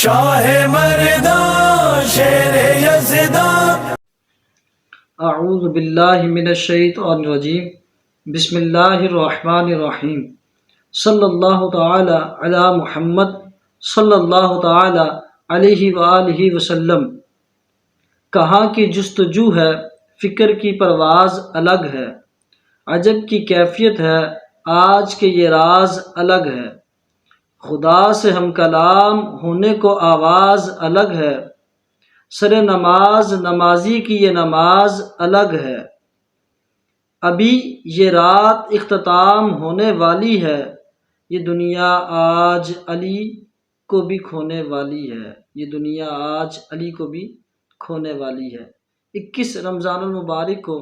شاہ مردان شیر یزدان۔ اعوذ باللہ من الشیطان الرجیم، بسم اللہ الرحمن الرحیم، صلی اللہ تعالی علی محمد صلی اللہ تعالی علیہ وآلہ وسلم۔ کہاں کی جستجو ہے، فکر کی پرواز الگ ہے، عجب کی کیفیت ہے، آج کے یہ راز الگ ہے، خدا سے ہم کلام ہونے کو آواز الگ ہے، سر نماز نمازی کی یہ نماز الگ ہے، ابھی یہ رات اختتام ہونے والی ہے، یہ دنیا آج علی کو بھی کھونے والی ہے، یہ دنیا آج علی کو بھی کھونے والی ہے۔ 21 رمضان المبارک کو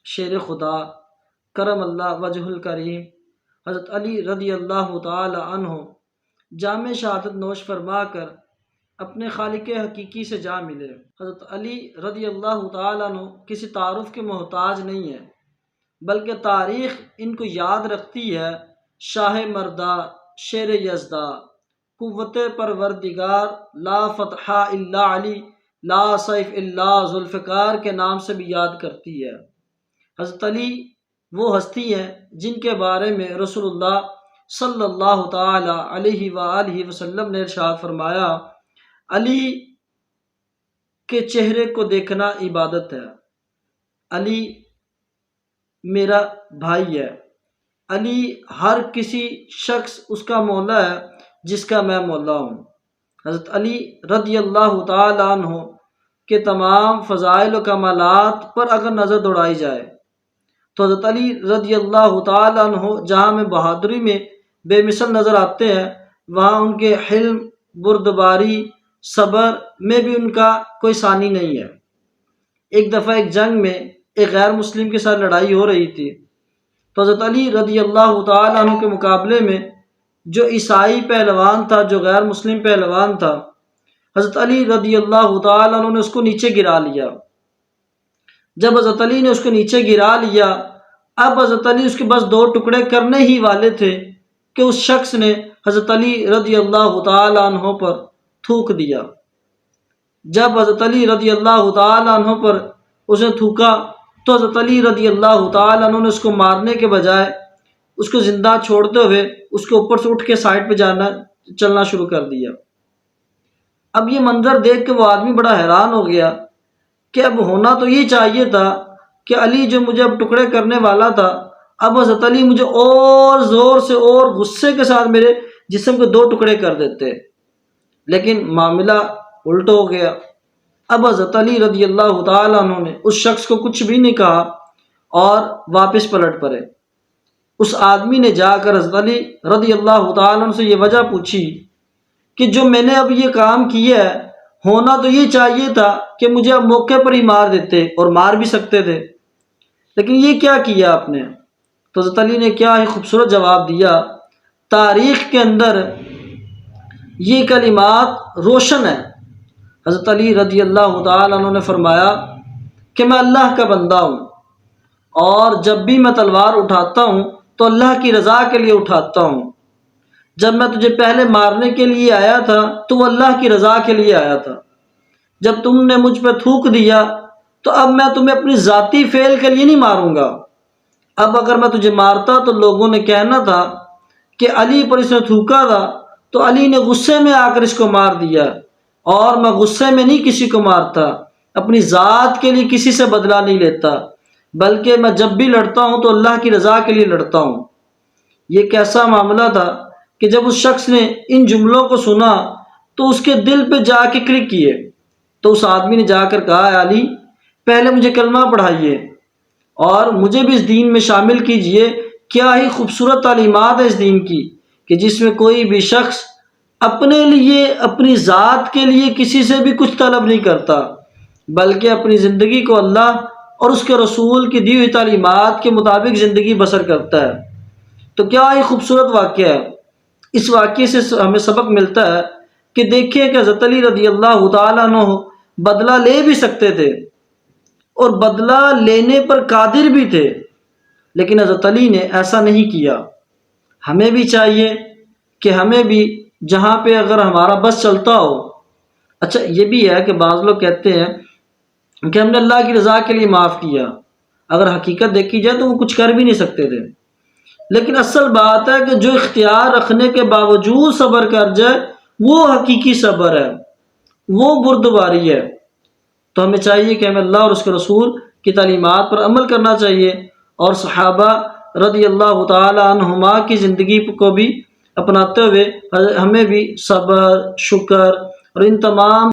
شیر خدا کرم اللہ وجہ الکریم حضرت علی رضی اللہ تعالی عنہ جام شہادت نوش فرما کر اپنے خالق حقیقی سے جا ملے۔ حضرت علی رضی اللہ تعالیٰ عنہ کسی تعارف کے محتاج نہیں ہے، بلکہ تاریخ ان کو یاد رکھتی ہے۔ شاہ مردہ شیر یزدہ، قوت پروردگار، لا فتح الا علی، لا سیف الا ذوالفقار کے نام سے بھی یاد کرتی ہے۔ حضرت علی وہ ہستی ہیں جن کے بارے میں رسول اللہ صلی اللہ تعالی علیہ وآلہ وسلم نے ارشاد فرمایا، علی کے چہرے کو دیکھنا عبادت ہے، علی میرا بھائی ہے، علی ہر کسی شخص اس کا مولا ہے جس کا میں مولا ہوں۔ حضرت علی رضی اللہ تعالی عنہ کے تمام فضائل و کمالات پر اگر نظر دوڑائی جائے تو حضرت علی رضی اللہ تعالی عنہ جہاں میں بہادری میں بے مثل نظر آتے ہیں، وہاں ان کے حلم، بردباری، صبر میں بھی ان کا کوئی ثانی نہیں ہے۔ ایک دفعہ ایک جنگ میں ایک غیر مسلم کے ساتھ لڑائی ہو رہی تھی، تو حضرت علی رضی اللہ تعالی عنہ کے مقابلے میں جو عیسائی پہلوان تھا، جو غیر مسلم پہلوان تھا، حضرت علی رضی اللہ تعالی عنہ نے اس کو نیچے گرا لیا۔ جب حضرت علی نے اس کو نیچے گرا لیا، اب حضرت علی اس کے بس 2 ٹکڑے کرنے ہی والے تھے کہ اس شخص نے حضرت علی رضی اللہ تعالی عنہ پر تھوک دیا۔ جب حضرت علی رضی اللہ تعالی عنہ پر اس نے تھوکا تو حضرت علی رضی اللہ تعالی عنہ نے اس کو مارنے کے بجائے اس کو زندہ چھوڑتے ہوئے اس کے اوپر سے اٹھ کے سائڈ پہ چلنا شروع کر دیا۔ اب یہ منظر دیکھ کے وہ آدمی بڑا حیران ہو گیا کہ اب ہونا تو یہ چاہیے تھا کہ علی جو مجھے اب ٹکڑے کرنے والا تھا، اب حضرت علی مجھے اور زور سے اور غصے کے ساتھ میرے جسم کے 2 ٹکڑے کر دیتے، لیکن معاملہ الٹ ہو گیا۔ اب حضرت علی رضی اللہ تعالیٰ عنہ نے اس شخص کو کچھ بھی نہیں کہا اور واپس پلٹ پڑے۔ اس آدمی نے جا کر حضرت علی رضی اللہ تعالیٰ عنہ سے یہ وجہ پوچھی کہ جو میں نے اب یہ کام کیا ہے، ہونا تو یہ چاہیے تھا کہ مجھے اب موقع پر ہی مار دیتے، اور مار بھی سکتے تھے، لیکن یہ کیا کیا آپ نے؟ تو حضرت علی نے کیا ہی خوبصورت جواب دیا۔ تاریخ کے اندر یہ کلمات روشن ہیں۔ حضرت علی رضی اللہ تعالیٰ عنہ نے فرمایا کہ میں اللہ کا بندہ ہوں، اور جب بھی میں تلوار اٹھاتا ہوں تو اللہ کی رضا کے لیے اٹھاتا ہوں۔ جب میں تجھے پہلے مارنے کے لیے آیا تھا تو وہ اللہ کی رضا کے لیے آیا تھا، جب تم نے مجھ پہ تھوک دیا تو اب میں تمہیں اپنی ذاتی فعل کے لیے نہیں ماروں گا۔ اب اگر میں تجھے مارتا تو لوگوں نے کہنا تھا کہ علی پر اس نے تھوکا تھا تو علی نے غصے میں آ کر اس کو مار دیا، اور میں غصے میں نہیں کسی کو مارتا، اپنی ذات کے لیے کسی سے بدلہ نہیں لیتا، بلکہ میں جب بھی لڑتا ہوں تو اللہ کی رضا کے لیے لڑتا ہوں۔ یہ کیسا معاملہ تھا کہ جب اس شخص نے ان جملوں کو سنا تو اس کے دل پہ جا کے کلک کیے، تو اس آدمی نے جا کر کہا، علی پہلے مجھے کلمہ پڑھائیے اور مجھے بھی اس دین میں شامل کیجئے۔ کیا ہی خوبصورت تعلیمات ہے اس دین کی کہ جس میں کوئی بھی شخص اپنے لیے، اپنی ذات کے لیے کسی سے بھی کچھ طلب نہیں کرتا، بلکہ اپنی زندگی کو اللہ اور اس کے رسول کی دی ہوئی تعلیمات کے مطابق زندگی بسر کرتا ہے۔ تو کیا ہی خوبصورت واقعہ ہے۔ اس واقعے سے ہمیں سبق ملتا ہے کہ دیکھیں کہ حضرت علی رضی اللہ تعالیٰ عنہ بدلہ لے بھی سکتے تھے اور بدلہ لینے پر قادر بھی تھے، لیکن حضرت علی نے ایسا نہیں کیا۔ ہمیں بھی چاہیے کہ ہمیں بھی جہاں پہ اگر ہمارا بس چلتا ہو. اچھا یہ بھی ہے کہ بعض لوگ کہتے ہیں کہ ہم نے اللہ کی رضا کے لیے معاف کیا. اگر حقیقت دیکھی جائے تو وہ کچھ کر بھی نہیں سکتے تھے. لیکن اصل بات ہے کہ جو اختیار رکھنے کے باوجود صبر کر جائے وہ حقیقی صبر ہے، وہ بردباری ہے. تو ہمیں چاہیے کہ ہمیں اللہ اور اس کے رسول کی تعلیمات پر عمل کرنا چاہیے، اور صحابہ رضی اللہ تعالی عنہما کی زندگی کو بھی اپناتے ہوئے ہمیں بھی صبر، شکر اور ان تمام